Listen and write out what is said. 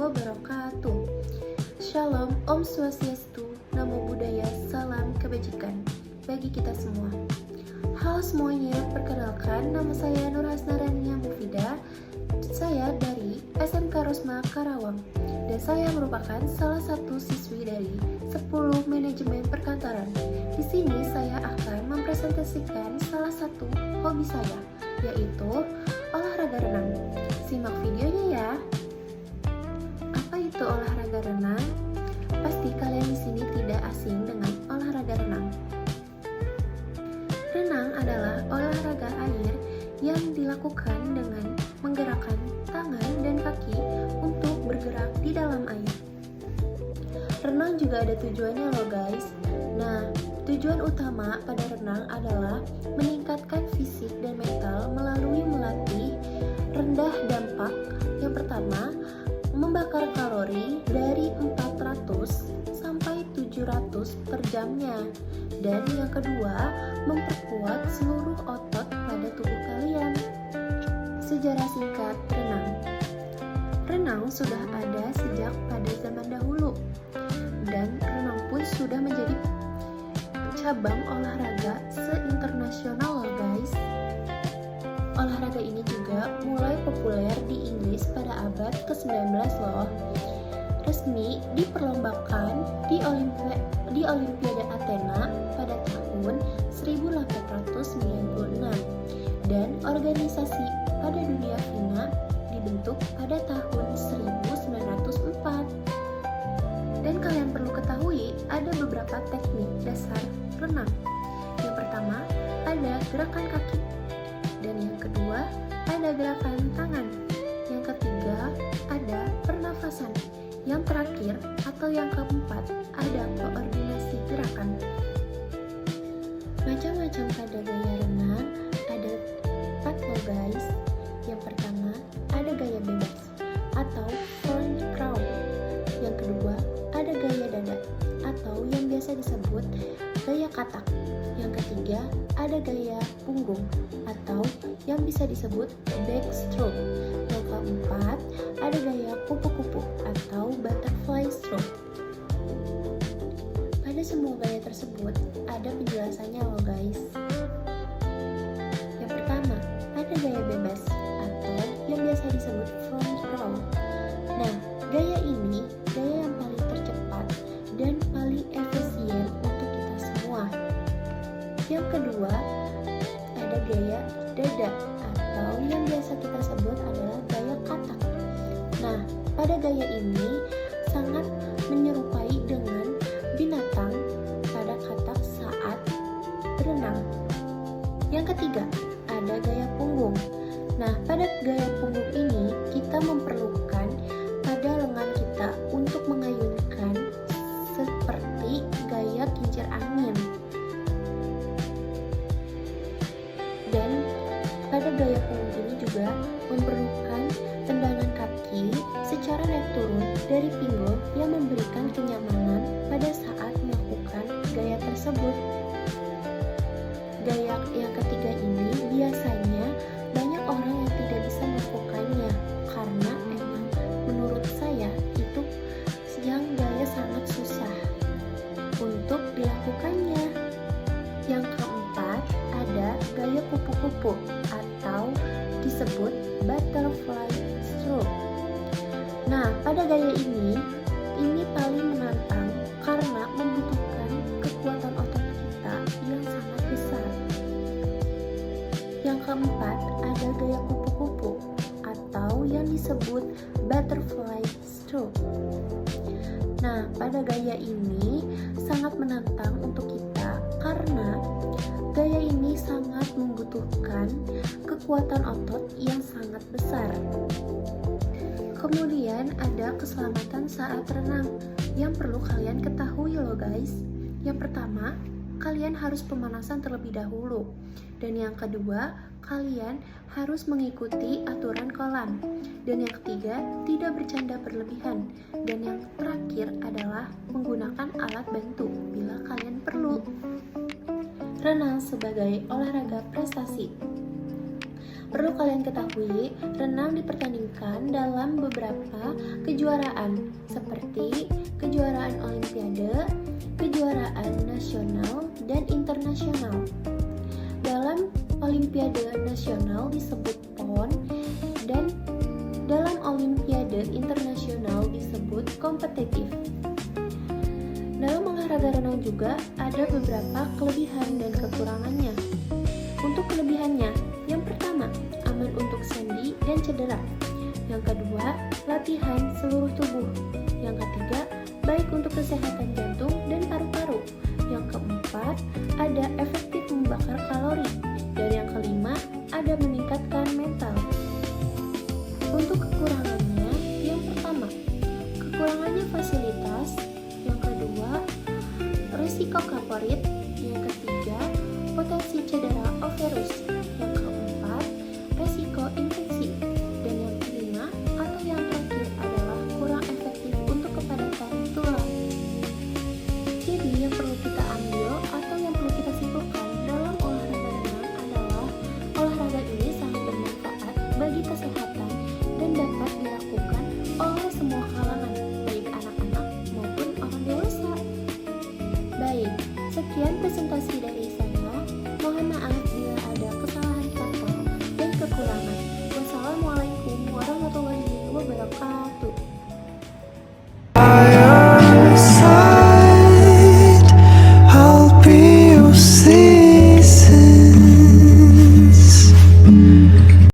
wabarakatuh. Shalom, Om Swastiastu, Namo Buddhaya, salam kebajikan bagi kita semua. Halo semuanya, perkenalkan nama saya Nur Hasnarania Mufidah. Saya dari SMK Rosma Karawang dan saya merupakan salah satu siswi dari 10 manajemen perkantoran. Di sini saya akan mempresentasikan salah satu hobi saya, yaitu olahraga renang. Simak videonya ya. Apa itu olahraga renang? Pasti kalian di sini tidak asing dengan olahraga renang. Renang adalah olahraga air yang dilakukan dengan menggerakkan tangan dan kaki untuk bergerak di dalam air. Renang juga ada tujuannya loh guys. Nah, tujuan utama pada renang adalah meningkatkan fisik dan mental melalui melatih rendah dampak. Yang pertama, membakar kalori dari 400 sampai 700 per jamnya. Dan yang kedua, memperkuat seluruh otot pada tubuh kalian. Sejarah singkat renang. Renang sudah ada sejak pada zaman dahulu. Dan renang pun sudah menjadi cabang olahraga se-internasional loh guys. Olahraga ini juga mulai populer di Inggris pada abad ke-19 loh. Resmi diperlombakan di Olimpiade Athena pada tahun 1896 dan organisasi pada dunia FINA dibentuk pada tahun 1904. Dan kalian perlu ketahui ada beberapa teknik dasar renang. Yang pertama ada gerakan kaki, dan yang kedua ada gerakan tangan, yang ketiga ada pernafasan, yang terakhir atau yang keempat ada koordinasi gerakan. Macam-macam pada gaya renang ada 4 loh guys. Yang pertama ada gaya bebas atau front crawl. Yang kedua ada gaya dada atau yang biasa disebut gaya katak. Yang ketiga ada gaya punggung atau yang bisa disebut backstroke. Yang keempat ada gaya kupu-kupu atau butterfly stroke. Pada semua gaya tersebut ada penjelasannya loh guys. Yang pertama ada gaya bebas atau yang biasa disebut front crawl. Nah, gaya ini gaya yang paling tercepat dan paling efisien untuk kita semua. Yang kedua ada gaya dada atau yang biasa kita sebut adalah gaya katak. Nah, pada gaya ini sangat menyerupai dengan binatang pada katak saat berenang. Yang ketiga ada gaya punggung. Nah, pada gaya punggung ini kita memerlukan pada lengan kita untuk mengayunkan seperti gaya kincir angin. Dan pada gaya punggung ini juga memerlukan tendangan kaki secara naik turun dari pinggul yang memberikan kenyamanan pada saat melakukan gaya tersebut. Gaya yang ketiga ini biasanya banyak orang yang tidak bisa melakukannya karena emang menurut saya itu yang gaya sangat susah untuk dilakukannya. Yang keempat ada gaya kupu-kupu atau disebut butterfly stroke. Nah, pada gaya ini paling menantang karena membutuhkan kekuatan otot kita yang sangat besar. Yang keempat ada gaya kupu-kupu atau yang disebut butterfly stroke. Nah, pada gaya ini sangat menantang untuk kita karena gaya ini sangat membutuhkan kekuatan otot yang sangat besar. Kemudian ada keselamatan saat renang yang perlu kalian ketahui loh guys. Yang pertama, kalian harus pemanasan terlebih dahulu. Dan yang kedua, kalian harus mengikuti aturan kolam. Dan yang ketiga, tidak bercanda berlebihan. Dan yang terakhir adalah menggunakan alat bantu bila kalian perlu. Renang sebagai olahraga prestasi. Perlu kalian ketahui, renang dipertandingkan dalam beberapa kejuaraan seperti kejuaraan olimpiade, kejuaraan nasional, dan internasional. Dalam olimpiade nasional disebut PON dan dalam olimpiade internasional disebut kompetitif. Dalam olahraga renang juga ada beberapa kelebihan dan kekurangannya. Untuk kelebihannya, yang pertama, aman untuk sendi dan cedera. Yang kedua, latihan seluruh tubuh. Yang ketiga, baik untuk kesehatan jantung dan paru-paru. Yang keempat, ada efektif membakar kalori. Dan yang kelima, ada meningkatkan mental. Untuk kekurangannya, yang pertama, kekurangannya fasilitas. Yang kedua, risiko favorit.